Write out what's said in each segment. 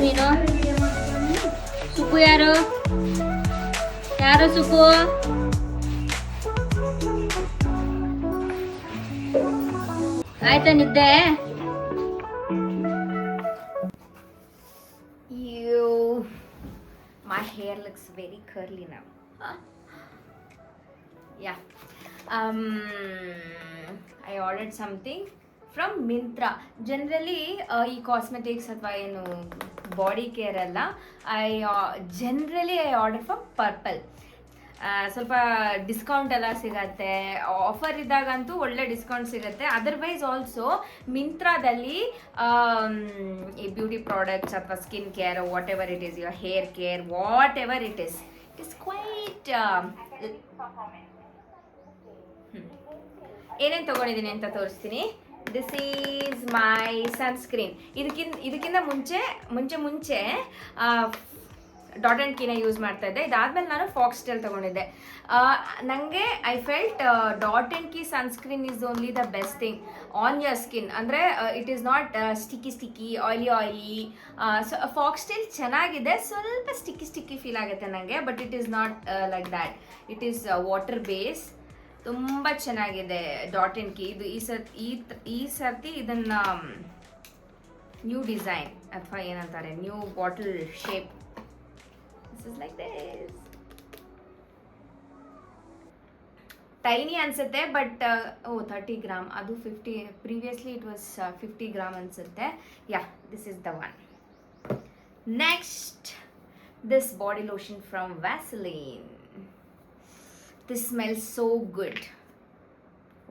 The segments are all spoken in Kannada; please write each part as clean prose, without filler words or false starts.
ನೀನು? ಸುಬ್ಬು ಯಾರು? ಯಾರು ಸುಬ್ಬು? ಆಯ್ತಾ ನಿದ್ದೆ? My hair looks very curly now. Yeah. I ordered something from Myntra. Generally, cosmetics ಅಥವಾ ಏನು ಬಾಡಿ ಕೇರ್ ಎಲ್ಲ I order from Purple. ಸ್ವಲ್ಪ ಡಿಸ್ಕೌಂಟ್ ಎಲ್ಲ ಸಿಗತ್ತೆ, ಆಫರ್ ಇದ್ದಾಗಂತೂ ಒಳ್ಳೆ ಡಿಸ್ಕೌಂಟ್ ಸಿಗುತ್ತೆ. ಅದರ್ವೈಸ್ ಆಲ್ಸೋ ಮಿಂತ್ರಾದಲ್ಲಿ ಈ ಬ್ಯೂಟಿ ಪ್ರಾಡಕ್ಟ್ಸ್ ಅಥವಾ skin care whatever it is, your hair care whatever it is quite ಏನೇನು ತೊಗೊಂಡಿದ್ದೀನಿ ಅಂತ ತೋರಿಸ್ತೀನಿ. This is my sunscreen. ಇದಕ್ಕಿಂತ ಮುಂಚೆ ಡಾಟ್ ಆ್ಯಂಡ್ ಕೀನ ಯೂಸ್ ಮಾಡ್ತಾ ಇದ್ದೆ. ಇದಾದ್ಮೇಲೆ ನಾನು ಫಾಕ್ಸ್ಟೆಲ್ ತೊಗೊಂಡಿದ್ದೆ. ನನಗೆ ಐ ಫೆಲ್ಟ್ ಡಾಟ್ ಆ್ಯಂಡ್ ಕೀ sunscreen is only the best thing on your skin. ಅಂದರೆ it is not sticky oily. So Foxtale ಚೆನ್ನಾಗಿದೆ, ಸ್ವಲ್ಪ ಸ್ಟಿಕ್ಕಿ ಫೀಲ್ ಆಗುತ್ತೆ ನನಗೆ, but it is not like that. It is water base. ತುಂಬ ಚೆನ್ನಾಗಿದೆ ಡಾಟ್ ಆ್ಯಂಡ್ ಕೀ. ಇದು ಈ ಸರ್ತಿ ಇದನ್ನು ನ್ಯೂ ಡಿಸೈನ್ ಅಥವಾ ಏನಂತಾರೆ new bottle shape. This is like this. Tiny ಅನ್ಸುತ್ತೆ, ಬಟ್ 30 ಗ್ರಾಮ್. ಅದು 50, ಪ್ರೀವಿಯಸ್ಲಿ ಇಟ್ ವಾಸ್ 50 ಗ್ರಾಮ್ ಅನ್ಸುತ್ತೆ. Yeah, this is the one. Next, this body lotion from Vaseline. This smells so good.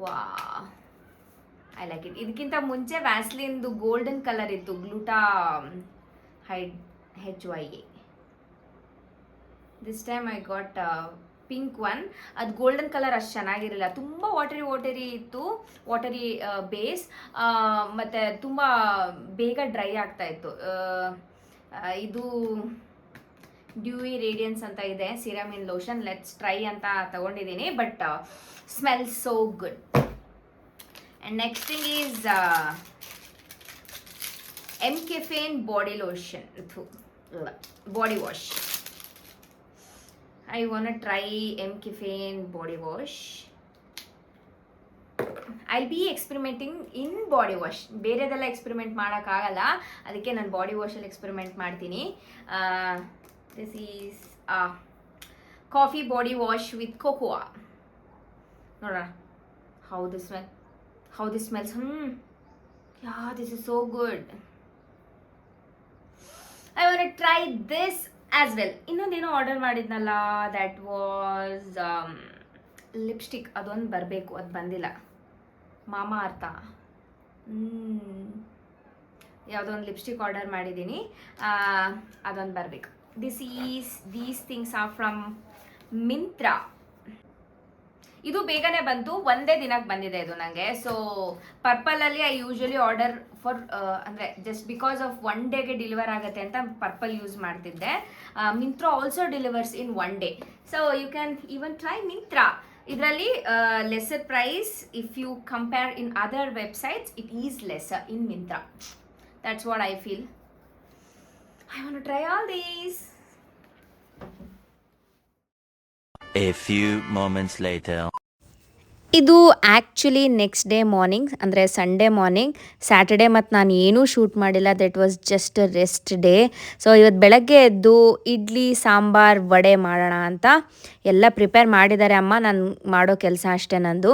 Wow, I like it. ಇದಕ್ಕಿಂತ ಮುಂಚೆ ವ್ಯಾಸ್ಲಿನ್ದು ಗೋಲ್ಡನ್ ಕಲರ್ ಇತ್ತು, gluta HYA. This time I got pink one. ಅದು ಗೋಲ್ಡನ್ ಕಲರ್ ಅಷ್ಟು ಚೆನ್ನಾಗಿರಲಿಲ್ಲ, ತುಂಬ ವಾಟರಿ ಇತ್ತು, ವಾಟರಿ ಬೇಸ್, ಮತ್ತು ತುಂಬ ಬೇಗ ಡ್ರೈ ಆಗ್ತಾ ಇತ್ತು. ಇದು ಡ್ಯೂಯಿ ರೇಡಿಯನ್ಸ್ ಅಂತ ಇದೆ ಸಿರಮಿನ್ ಲೋಷನ್. ಲೆಟ್ಸ್ ಟ್ರೈ ಅಂತ ತಗೊಂಡಿದ್ದೀನಿ, but smells so good. And next thing is MCaffeine body lotion, body wash. I want to try MCaffeine body wash. I'll be experimenting in body wash. ಬೇರೆದೆಲ್ಲ ಎಕ್ಸ್ಪೆರಿಮೆಂಟ್ ಮಾಡೋಕ್ಕಾಗಲ್ಲ, ಅದಕ್ಕೆ ನಾನು ಬಾಡಿ ವಾಶಲ್ಲಿ ಎಕ್ಸ್ಪೆರಿಮೆಂಟ್ ಮಾಡ್ತೀನಿ. This is coffee body wash with cocoa. ನೋಡೋಣ how this smells. Yeah, this is so good. I want to try this as well. ಇನ್ನೊಂದೇನೋ ಆರ್ಡರ್ ಮಾಡಿದ್ನಲ್ಲ, ದ್ಯಾಟ್ ವಾಸ್ ಲಿಪ್ಸ್ಟಿಕ್. ಅದೊಂದು ಬರಬೇಕು, ಅದು ಬಂದಿಲ್ಲ. ಮಾಮಾ ಅರ್ಥ ಯಾವುದೋ ಒಂದು ಲಿಪ್ಸ್ಟಿಕ್ ಆರ್ಡರ್ ಮಾಡಿದ್ದೀನಿ, ಅದೊಂದು ಬರಬೇಕು. These things are from Myntra. ಇದು ಬೇಗನೆ ಬಂತು, ಒಂದೇ ದಿನಕ್ಕೆ ಬಂದಿದೆ ಇದು ನನಗೆ. ಸೊ ಪರ್ಪಲಲ್ಲಿ ಐ ಯೂಶ್ವಲಿ ಆರ್ಡರ್ ಫಾರ್ ಅಂದರೆ ಜಸ್ಟ್ ಬಿಕಾಸ್ ಆಫ್ ಒನ್ ಡೇಗೆ ಡೆಲಿವರ್ ಆಗುತ್ತೆ ಅಂತ ಪರ್ಪಲ್ ಯೂಸ್ ಮಾಡ್ತಿದ್ದೆ. Myntra also delivers in one day, so you can even try Myntra. ಇದರಲ್ಲಿ lesser price if you compare in other websites, it is lesser in Myntra. That's what I feel. I want to try all these. A few moments later. ಇದು ಆ್ಯಕ್ಚುಲಿ ನೆಕ್ಸ್ಟ್ ಡೇ ಮಾರ್ನಿಂಗ್, ಅಂದರೆ ಸಂಡೇ ಮಾರ್ನಿಂಗ್. ಸ್ಯಾಟರ್ಡೇ ಮತ್ತು ನಾನು ಏನೂ ಶೂಟ್ ಮಾಡಿಲ್ಲ, that was just rest day. So ಇವತ್ತು ಬೆಳಗ್ಗೆ ಎದ್ದು ಇಡ್ಲಿ ಸಾಂಬಾರ್ ವಡೆ ಮಾಡೋಣ ಅಂತ ಎಲ್ಲ ಪ್ರಿಪೇರ್ ಮಾಡಿದ್ದಾರೆ ಅಮ್ಮ. ನಾನು ಮಾಡೋ ಕೆಲಸ ಅಷ್ಟೇ ನಂದು.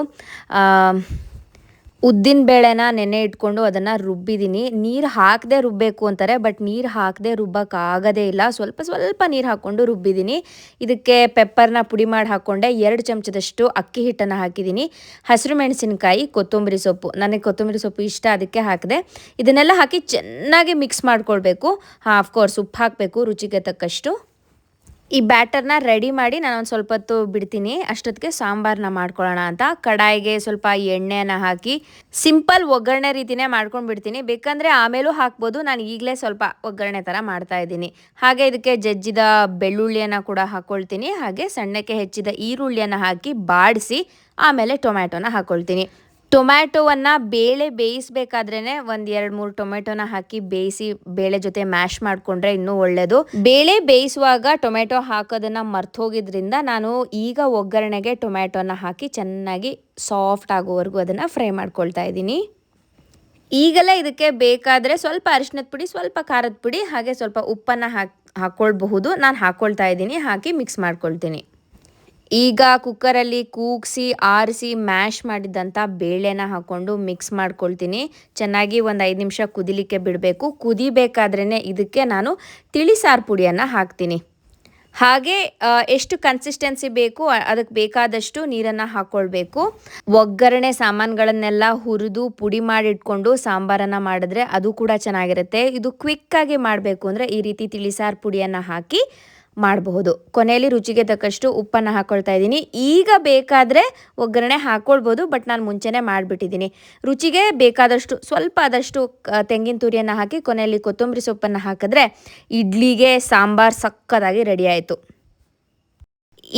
ಉದ್ದಿನ ಬೇಳೆನ ನೆನೆ ಇಟ್ಕೊಂಡು ಅದನ್ನು ರುಬ್ಬಿದ್ದೀನಿ. ನೀರು ಹಾಕದೆ ರುಬ್ಬಬೇಕು ಅಂತಾರೆ, ಬಟ್ ನೀರು ಹಾಕದೆ ರುಬ್ಬಕ್ಕಾಗೋದೇ ಇಲ್ಲ. ಸ್ವಲ್ಪ ನೀರು ಹಾಕ್ಕೊಂಡು ರುಬ್ಬಿದ್ದೀನಿ. ಇದಕ್ಕೆ ಪೆಪ್ಪರ್ನ ಪುಡಿ ಮಾಡಿ ಹಾಕ್ಕೊಂಡೆ. 2 ಚಮಚದಷ್ಟು ಅಕ್ಕಿ ಹಿಟ್ಟನ್ನು ಹಾಕಿದ್ದೀನಿ. ಹಸಿರು ಮೆಣಸಿನಕಾಯಿ, ಕೊತ್ತಂಬರಿ ಸೊಪ್ಪು. ನನಗೆ ಕೊತ್ತಂಬರಿ ಸೊಪ್ಪು ಇಷ್ಟ, ಅದಕ್ಕೆ ಹಾಕಿದೆ. ಇದನ್ನೆಲ್ಲ ಹಾಕಿ ಚೆನ್ನಾಗಿ ಮಿಕ್ಸ್ ಮಾಡ್ಕೊಳ್ಬೇಕು. ಆಫ್ಕೋರ್ಸ್ ಉಪ್ಪು ಹಾಕಬೇಕು ರುಚಿಗೆ ತಕ್ಕಷ್ಟು. ಈ ಬ್ಯಾಟರ್ನ ರೆಡಿ ಮಾಡಿ ನಾನು ಒಂದು ಸ್ವಲ್ಪ ಹೊತ್ತು ಬಿಡ್ತೀನಿ. ಅಷ್ಟೊತ್ತಿಗೆ ಸಾಂಬಾರನ್ನ ಮಾಡ್ಕೊಳ್ಳೋಣ ಅಂತ ಕಡಾಯಿಗೆ ಸ್ವಲ್ಪ ಎಣ್ಣೆನ ಹಾಕಿ ಸಿಂಪಲ್ ಒಗ್ಗರಣೆ ರೀತಿನೇ ಮಾಡ್ಕೊಂಡು ಬಿಡ್ತೀನಿ. ಬೇಕಂದರೆ ಆಮೇಲೂ ಹಾಕ್ಬೋದು, ನಾನು ಈಗಲೇ ಸ್ವಲ್ಪ ಒಗ್ಗರಣೆ ಥರ ಮಾಡ್ತಾ ಇದ್ದೀನಿ. ಹಾಗೆ ಇದಕ್ಕೆ ಜಜ್ಜಿದ ಬೆಳ್ಳುಳ್ಳಿಯನ್ನು ಕೂಡ ಹಾಕ್ಕೊಳ್ತೀನಿ. ಹಾಗೆ ಸಣ್ಣಕ್ಕೆ ಹೆಚ್ಚಿದ ಈರುಳ್ಳಿಯನ್ನು ಹಾಕಿ ಬಾಡಿಸಿ ಆಮೇಲೆ ಟೊಮ್ಯಾಟೊನ ಹಾಕ್ಕೊಳ್ತೀನಿ. ಟೊಮ್ಯಾಟೊವನ್ನು ಬೇಳೆ ಬೇಯಿಸಬೇಕಾದ್ರೇ ಒಂದು 2-3 ಟೊಮೆಟೊನ ಹಾಕಿ ಬೇಯಿಸಿ ಬೇಳೆ ಜೊತೆ ಮ್ಯಾಶ್ ಮಾಡಿಕೊಂಡ್ರೆ ಇನ್ನೂ ಒಳ್ಳೆಯದು. ಬೇಳೆ ಬೇಯಿಸುವಾಗ ಟೊಮೆಟೊ ಹಾಕೋದನ್ನು ಮರ್ತೋಗಿದ್ರಿಂದ ನಾನು ಈಗ ಒಗ್ಗರಣೆಗೆ ಟೊಮ್ಯಾಟೊನ ಹಾಕಿ ಚೆನ್ನಾಗಿ ಸಾಫ್ಟ್ ಆಗೋವರೆಗೂ ಅದನ್ನು ಫ್ರೈ ಮಾಡ್ಕೊಳ್ತಾ ಇದ್ದೀನಿ. ಈಗಲೇ ಇದಕ್ಕೆ ಬೇಕಾದರೆ ಸ್ವಲ್ಪ ಅರಿಶಿನದ ಪುಡಿ, ಸ್ವಲ್ಪ ಖಾರದ ಪುಡಿ, ಹಾಗೆ ಸ್ವಲ್ಪ ಉಪ್ಪನ್ನು ಹಾಕ್ಕೊಳ್ಬಹುದು. ನಾನು ಹಾಕ್ಕೊಳ್ತಾ ಇದ್ದೀನಿ. ಹಾಕಿ ಮಿಕ್ಸ್ ಮಾಡ್ಕೊಳ್ತೀನಿ. ಈಗ ಕುಕ್ಕರಲ್ಲಿ ಕೂಗಿಸಿ ಆರಿಸಿ ಮ್ಯಾಶ್ ಮಾಡಿದ್ದಂಥ ಬೇಳೆನ ಹಾಕ್ಕೊಂಡು ಮಿಕ್ಸ್ ಮಾಡ್ಕೊಳ್ತೀನಿ. ಚೆನ್ನಾಗಿ ಒಂದು 5 ನಿಮಿಷ ಕುದಿಲಿಕ್ಕೆ ಬಿಡಬೇಕು. ಕುದಿಬೇಕಾದ್ರೇ ಇದಕ್ಕೆ ನಾನು ತಿಳಿಸಾರು ಪುಡಿಯನ್ನು ಹಾಕ್ತೀನಿ. ಹಾಗೆ ಎಷ್ಟು ಕನ್ಸಿಸ್ಟೆನ್ಸಿ ಬೇಕು ಅದಕ್ಕೆ ಬೇಕಾದಷ್ಟು ನೀರನ್ನು ಹಾಕ್ಕೊಳ್ಬೇಕು. ಒಗ್ಗರಣೆ ಸಾಮಾನುಗಳನ್ನೆಲ್ಲ ಹುರಿದು ಪುಡಿ ಮಾಡಿಟ್ಕೊಂಡು ಸಾಂಬಾರನ್ನು ಮಾಡಿದ್ರೆ ಅದು ಕೂಡ ಚೆನ್ನಾಗಿರುತ್ತೆ. ಇದು ಕ್ವಿಕ್ಕಾಗಿ ಮಾಡಬೇಕು ಅಂದರೆ ಈ ರೀತಿ ತಿಳಿಸಾರು ಪುಡಿಯನ್ನು ಹಾಕಿ ಮಾಡಬಹುದು. ಕೊನೆಯಲ್ಲಿ ರುಚಿಗೆ ತಕ್ಕಷ್ಟು ಉಪ್ಪನ್ನು ಹಾಕ್ಕೊಳ್ತಾ ಇದ್ದೀನಿ. ಈಗ ಬೇಕಾದರೆ ಒಗ್ಗರಣೆ ಹಾಕ್ಕೊಳ್ಬೋದು, ಬಟ್ ನಾನು ಮುಂಚೆನೇ ಮಾಡಿಬಿಟ್ಟಿದ್ದೀನಿ. ರುಚಿಗೆ ಬೇಕಾದಷ್ಟು ಸ್ವಲ್ಪ ಆದಷ್ಟು ತೆಂಗಿನ ತುರಿಯನ್ನು ಹಾಕಿ ಕೊನೆಯಲ್ಲಿ ಕೊತ್ತಂಬರಿ ಸೊಪ್ಪನ್ನು ಹಾಕಿದ್ರೆ ಇಡ್ಲಿಗೆ ಸಾಂಬಾರು ಸಕ್ಕತ್ತಾಗಿ ರೆಡಿ ಆಯಿತು.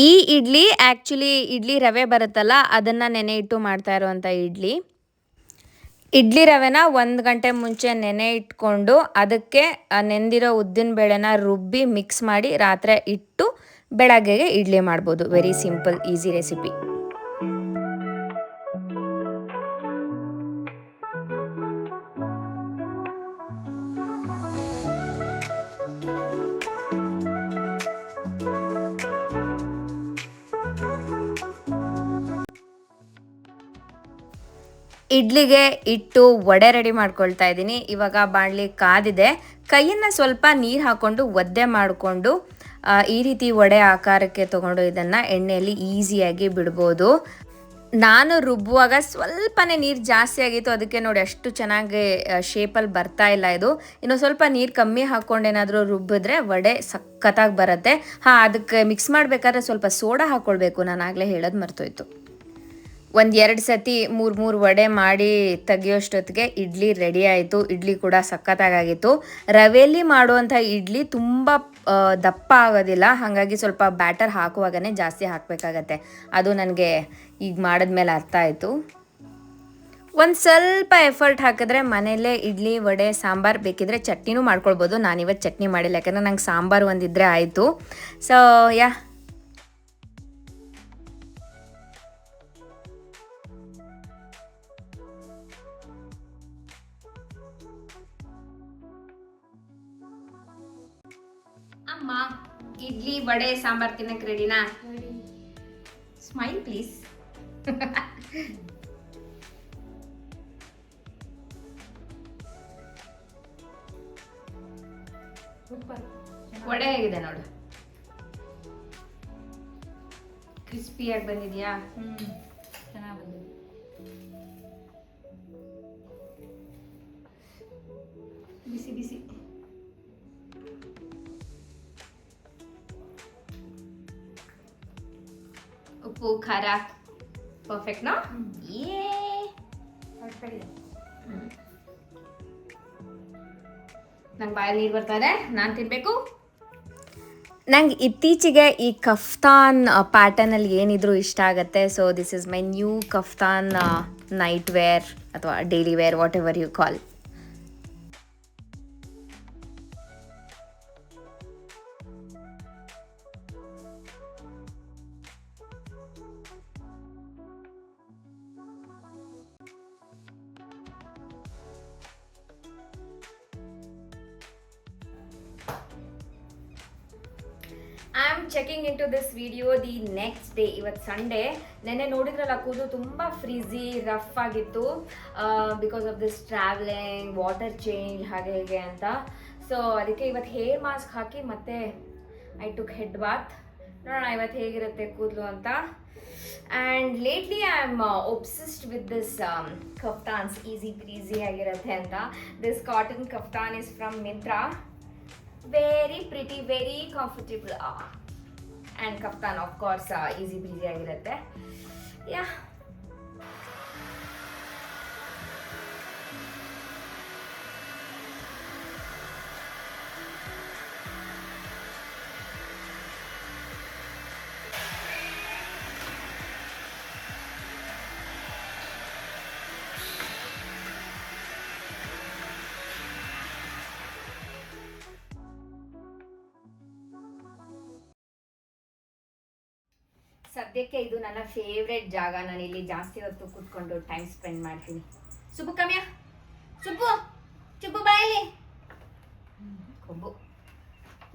ಈ ಇಡ್ಲಿ ಆ್ಯಕ್ಚುಲಿ ಇಡ್ಲಿ ರವೆ ಬರುತ್ತಲ್ಲ ಅದನ್ನು ನೆನೆ ಇಟ್ಟು ಮಾಡ್ತಾ ಇರುವಂಥ ಇಡ್ಲಿ ರವೆನ 1 ಗಂಟೆ ಮುಂಚೆ ನೆನೆ ಇಟ್ಕೊಂಡು ಅದಕ್ಕೆ ನೆಂದಿರೋ ಉದ್ದಿನ ಬೇಳೆನ ರುಬ್ಬಿ ಮಿಕ್ಸ್ ಮಾಡಿ ರಾತ್ರಿ ಇಟ್ಟು ಬೆಳಗ್ಗೆಗೆ ಇಡ್ಲಿ ಮಾಡ್ಬೋದು. Very simple easy recipe. ಇಡ್ಲಿಗೆ ಇಟ್ಟು ವಡೆ ರೆಡಿ ಮಾಡ್ಕೊಳ್ತಾ ಇದ್ದೀನಿ. ಇವಾಗ ಬಾಣಲಿ ಕಾದಿದೆ. ಕೈಯನ್ನು ಸ್ವಲ್ಪ ನೀರು ಹಾಕ್ಕೊಂಡು ಒದ್ದೆ ಮಾಡಿಕೊಂಡು ಈ ರೀತಿ ವಡೆ ಆಕಾರಕ್ಕೆ ತೊಗೊಂಡು ಇದನ್ನು ಎಣ್ಣೆಯಲ್ಲಿ ಈಸಿಯಾಗಿ ಬಿಡ್ಬೋದು. ನಾನು ರುಬ್ಬುವಾಗ ಸ್ವಲ್ಪನೇ ನೀರು ಜಾಸ್ತಿ ಆಗಿತ್ತು, ಅದಕ್ಕೆ ನೋಡಿ ಅಷ್ಟು ಚೆನ್ನಾಗಿ ಶೇಪಲ್ಲಿ ಬರ್ತಾ ಇಲ್ಲ ಇದು. ಇನ್ನು ಸ್ವಲ್ಪ ನೀರು ಕಮ್ಮಿ ಹಾಕ್ಕೊಂಡು ಏನಾದರೂ ರುಬ್ಬಿದ್ರೆ ವಡೆ ಸಖತ್ತಾಗಿ ಬರುತ್ತೆ. ಅದಕ್ಕೆ ಮಿಕ್ಸ್ ಮಾಡಬೇಕಾದ್ರೆ ಸ್ವಲ್ಪ ಸೋಡಾ ಹಾಕ್ಕೊಳ್ಬೇಕು. ನಾನು ಆಗಲೇ ಹೇಳೋದು ಮರ್ತೋಯ್ತು. 1-2 ಸತಿ 3 ವಡೆ ಮಾಡಿ ತೆಗಿಯೋಷ್ಟೊತ್ತಿಗೆ ಇಡ್ಲಿ ರೆಡಿ ಆಯಿತು. ಇಡ್ಲಿ ಕೂಡ ಸಖತ್ತಾಗಿತ್ತು. ರವೆಯಲ್ಲಿ ಮಾಡುವಂಥ ಇಡ್ಲಿ ತುಂಬ ದಪ್ಪ ಆಗೋದಿಲ್ಲ, ಹಾಗಾಗಿ ಸ್ವಲ್ಪ ಬ್ಯಾಟರ್ ಹಾಕುವಾಗನೇ ಜಾಸ್ತಿ ಹಾಕಬೇಕಾಗತ್ತೆ. ಅದು ನನಗೆ ಈಗ ಮಾಡಿದ್ಮೇಲೆ ಅರ್ಥ ಆಯಿತು. ಒಂದು ಸ್ವಲ್ಪ ಎಫರ್ಟ್ ಹಾಕಿದ್ರೆ ಮನೆಯಲ್ಲೇ ಇಡ್ಲಿ ವಡೆ ಸಾಂಬಾರು, ಬೇಕಿದ್ರೆ ಚಟ್ನಿನೂ ಮಾಡ್ಕೊಳ್ಬೋದು. ನಾನಿವತ್ತು ಚಟ್ನಿ ಮಾಡಿಲ್ಲ, ಯಾಕಂದರೆ ನಂಗೆ ಸಾಂಬಾರು ಒಂದಿದ್ರೆ ಆಯಿತು. ಸೊ ಅಮ್ಮ, ಇಡ್ಲಿ ವಡೆ ಸಾಂಬಾರ್ ತಿನ್ನಕ್ಕೆ ರೆಡಿನಾ? Smile please. ವಡೆ ಹೇಗಿದೆ ನೋಡು, ಕ್ರಿಸ್ಪಿಯಾಗಿ ಬಂದಿದ್ಯಾ? ಚೆನ್ನಾಗಿ ಬಂದಿದೆ. ಬಿಸಿ ಬಿಸಿ. ಉಪ್ಪು ಖಾರ ಪರ್ಫೆಕ್ಟ್ ನಾ? ನಂಗೆ ಬಾಯಲ್ಲಿ ನೀರು ಬರ್ತಾ ಇದೆ, ನಾನು ತಿನ್ನಬೇಕು. ನಂಗೆ ಇತ್ತೀಚೆಗೆ ಈ ಕಫ್ತಾನ್ ಪ್ಯಾಟರ್ನಲ್ಲಿ ಏನಿದ್ರು ಇಷ್ಟ ಆಗುತ್ತೆ. So this is my new kaftan night wear ಅಥವಾ daily wear, whatever you call. I am checking in to this video the next day. ಇವತ್ತು ಸಂಡೇ. ನೆನ್ನೆ ನೋಡಿದ್ರಲ್ಲ ಕೂದಲು ತುಂಬ ಫ್ರೀಝಿ ರಫ್ ಆಗಿತ್ತು, because of this travelling, water change ಹಾಗೆ ಹೀಗೆ ಅಂತ. ಸೊ ಅದಕ್ಕೆ ಇವತ್ತು ಹೇರ್ ಮಾಸ್ಕ್ ಹಾಕಿ ಮತ್ತೆ ಐ ಟುಕ್ ಹೆಡ್ ಬಾತ್. ನೋಡೋಣ ಇವತ್ತು ಹೇಗಿರುತ್ತೆ ಕೂದಲು ಅಂತ. And lately I am obsessed with this kaftans. Easy breezy ಆಗಿರುತ್ತೆ ಅಂತ. This cotton kaftan is from Myntra. Very pretty, very comfortable, and kaftan of course easy breezy ಆಗಿರುತ್ತೆ. Yeah. ಸದ್ಯಕ್ಕೆ ಇದು ನನ್ನ ಫೇವ್ರೆಟ್ ಜಾಗ. ನಾನು ಇಲ್ಲಿ ಜಾಸ್ತಿ ಹೊತ್ತು ಕೂತ್ಕೊಂಡು ಟೈಮ್ ಸ್ಪೆಂಡ್ ಮಾಡ್ತೀನಿ. ಸುಬ್ಬು ಕಮ್ಯ, ಸುಬ್ಬು ಬಾಯಲ್ಲಿ ಕೊಬ್ಬು.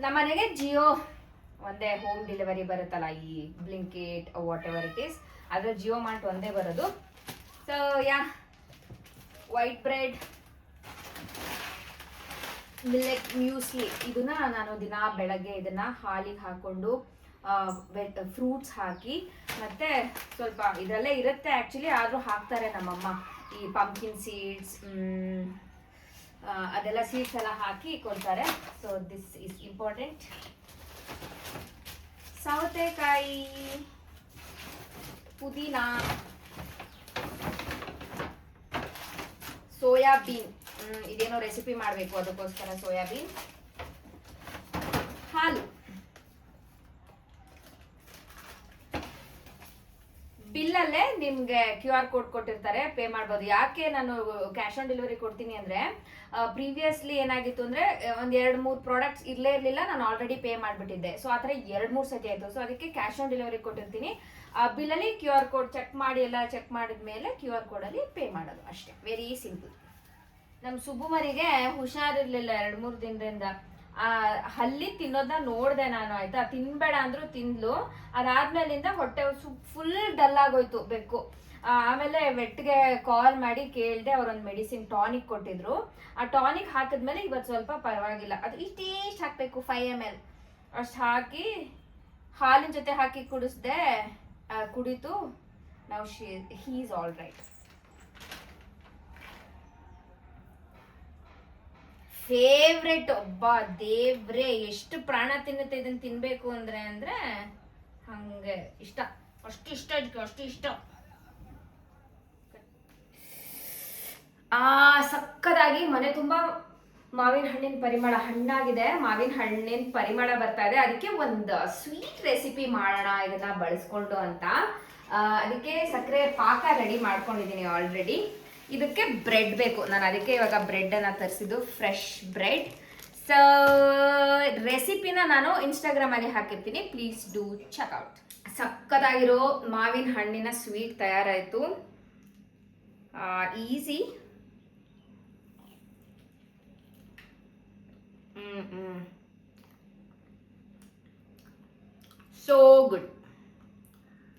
ನಮ್ಮನೆಗೆ ಜಿಯೋ ಒಂದೇ ಹೋಮ್ ಡೆಲಿವರಿ ಬರುತ್ತಲ್ಲ, ಈ Blinkit what ever it is, ಅದ್ರ ಜಿಯೋ ಮಾರ್ಟ್ ಒಂದೇ ಬರೋದು. So white bread, millet muesli, ಇದನ್ನ ನಾನು ದಿನ ಬೆಳಗ್ಗೆ ಇದನ್ನ ಹಾಲಿಗೆ ಹಾಕೊಂಡು ಫ್ರೂಟ್ಸ್ ಹಾಕಿ, ಮತ್ತೆ ಸ್ವಲ್ಪ ಇದರಲ್ಲೇ ಇರುತ್ತೆ ಆ್ಯಕ್ಚುಲಿ, ಆದರೂ ಹಾಕ್ತಾರೆ ನಮ್ಮಮ್ಮ, ಈ ಪಂಪ್ಕಿನ್ ಸೀಡ್ಸ್ ಅದೆಲ್ಲ ಸೀಡ್ಸ್ ಎಲ್ಲ ಹಾಕಿ ಕೊಡ್ತಾರೆ. So this is important. ಸೌತೆಕಾಯಿ, ಪುದೀನ, ಸೋಯಾಬೀನ್, ಇದೇನೋ ರೆಸಿಪಿ ಮಾಡಬೇಕು ಅದಕ್ಕೋಸ್ಕರ ಸೋಯಾಬೀನ್, ಹಾಲು, ಬಿಲ್ಲಲ್ಲೇ ನಿಮಗೆ QR ಕೋಡ್ ಕೊಟ್ಟಿರ್ತಾರೆ, ಪೇ ಮಾಡ್ಬೋದು. ಯಾಕೆ ನಾನು ಕ್ಯಾಶ್ ಆನ್ ಡೆಲಿವರಿ ಕೊಡ್ತೀನಿ ಅಂದರೆ, ಪ್ರೀವಿಯಸ್ಲಿ ಏನಾಗಿತ್ತು ಅಂದರೆ ಒಂದು 2-3 ಪ್ರಾಡಕ್ಟ್ಸ್ ಇರಲೇ ಇರಲಿಲ್ಲ, ನಾನು ಆಲ್ರೆಡಿ ಪೇ ಮಾಡಿಬಿಟ್ಟಿದ್ದೆ. ಸೊ ಆ ಥರ 2-3 ಸತಿ ಆಯಿತು. ಸೊ ಅದಕ್ಕೆ ಕ್ಯಾಶ್ ಆನ್ ಡೆಲಿವರಿ ಕೊಟ್ಟಿರ್ತೀನಿ. ಬಿಲ್ಲಲ್ಲಿ QR ಕೋಡ್ ಚೆಕ್ ಮಾಡಿ, ಎಲ್ಲ ಚೆಕ್ ಮಾಡಿದ ಮೇಲೆ QR ಕೋಡಲ್ಲಿ ಪೇ ಮಾಡೋದು ಅಷ್ಟೇ. Very simple. ನಮ್ಮ ಸುಬ್ಬುಮರಿಗೆ ಹುಷಾರಿರ್ಲಿಲ್ಲ 2-3 ದಿನದಿಂದ. ಹಲ್ಲಿ ತಿನ್ನೋದನ್ನ ನೋಡಿದೆ ನಾನು, ಆಯ್ತಾ, ತಿನ್ಬೇಡ ಅಂದ್ರು ತಿಂದ್ಲು. ಅದಾದ್ಮೇಲಿಂದ ಹೊಟ್ಟೆ ಫುಲ್ ಡಲ್ ಆಗೋಯ್ತು ಬೆಕ್ಕು. ಆಮೇಲೆ ವೆಟ್ಗೆ ಕಾಲ್ ಮಾಡಿ ಕೇಳಿದೆ, ಅವರೊಂದು ಮೆಡಿಸಿನ್ ಟಾನಿಕ್ ಕೊಟ್ಟಿದ್ರು. ಆ ಟಾನಿಕ್ ಹಾಕಿದ್ಮೇಲೆ ಇವತ್ತು ಸ್ವಲ್ಪ ಪರವಾಗಿಲ್ಲ. ಅದು ಇಷ್ಟೇಷ್ಟು ಹಾಕಬೇಕು, 5 ml ಅಷ್ಟು ಹಾಕಿ ಹಾಲಿನ ಜೊತೆ ಹಾಕಿ ಕುಡಿಸ್ದೆ, ಕುಡಿತು. Now he is all right. Favourite, ಒಬ್ಬ ದೇವ್ರೆ, ಎಷ್ಟು ಪ್ರಾಣ ತಿನ್ನುತ್ತೆ ಇದನ್ನ ತಿನ್ಬೇಕು ಅಂದ್ರೆ ಹಂಗೆ ಇಷ್ಟ, ಅಷ್ಟು ಇಷ್ಟ, ಅಷ್ಟು ಇಷ್ಟ. ಸಕ್ಕದಾಗಿ ಮನೆ ತುಂಬಾ ಮಾವಿನ ಹಣ್ಣಿನ ಪರಿಮಳ, ಹಣ್ಣಾಗಿದೆ, ಮಾವಿನ ಹಣ್ಣಿನ ಪರಿಮಳ ಬರ್ತಾ ಇದೆ. ಅದಕ್ಕೆ ಒಂದು ಸ್ವೀಟ್ ರೆಸಿಪಿ ಮಾಡೋಣ ಇದನ್ನ ಬಳಸ್ಕೊಂಡು ಅಂತ. ಅದಕ್ಕೆ ಸಕ್ಕರೆ ಪಾಕ ರೆಡಿ ಮಾಡ್ಕೊಂಡಿದ್ದೀನಿ ಆಲ್ರೆಡಿ. ಇದಕ್ಕೆ ಬ್ರೆಡ್ ಬೇಕು, ನಾನು ಅದಕ್ಕೆ ಇವಾಗ ಬ್ರೆಡ್ಡನ್ನು ತರಿಸಿದ್ದು, ಫ್ರೆಶ್ ಬ್ರೆಡ್. ಸೊ ರೆಸಿಪಿನ ನಾನು ಇನ್ಸ್ಟಾಗ್ರಾಮಲ್ಲಿ ಹಾಕಿರ್ತೀನಿ, ಪ್ಲೀಸ್ ಡೂ ಚೆಕ್ಔಟ್. ಸಕ್ಕತ್ತಾಗಿರೋ ಮಾವಿನ ಹಣ್ಣಿನ ಸ್ವೀಟ್ ತಯಾರಾಯಿತು. Easy. So good.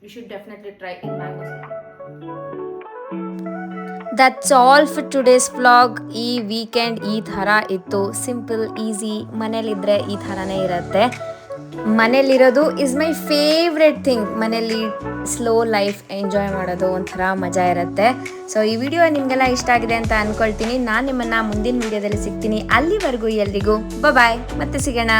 You should definitely try in mango. That's all for today's vlog. ಈ ವೀಕೆಂಡ್ ಈ ಥರ ಇತ್ತು, ಸಿಂಪಲ್, ಈಸಿ. ಮನೇಲಿದ್ದರೆ ಈ ಥರನೇ ಇರುತ್ತೆ. ಮನೇಲಿರೋದು ಇಸ್ ಮೈ ಫೇವ್ರೆಟ್ ಥಿಂಗ್. ಮನೇಲಿ ಸ್ಲೋ ಲೈಫ್ ಎಂಜಾಯ್ ಮಾಡೋದು ಒಂಥರ ಮಜಾ ಇರುತ್ತೆ. ಸೊ ಈ ವಿಡಿಯೋ ನಿಮಗೆಲ್ಲ ಇಷ್ಟ ಆಗಿದೆ ಅಂತ ಅಂದ್ಕೊಳ್ತೀನಿ. ನಾನು ನಿಮ್ಮನ್ನು ಮುಂದಿನ ವಿಡಿಯೋದಲ್ಲಿ ಸಿಗ್ತೀನಿ. ಅಲ್ಲಿವರೆಗೂ ಎಲ್ರಿಗೂ ಬಾಯ್, ಮತ್ತೆ ಸಿಗೋಣ.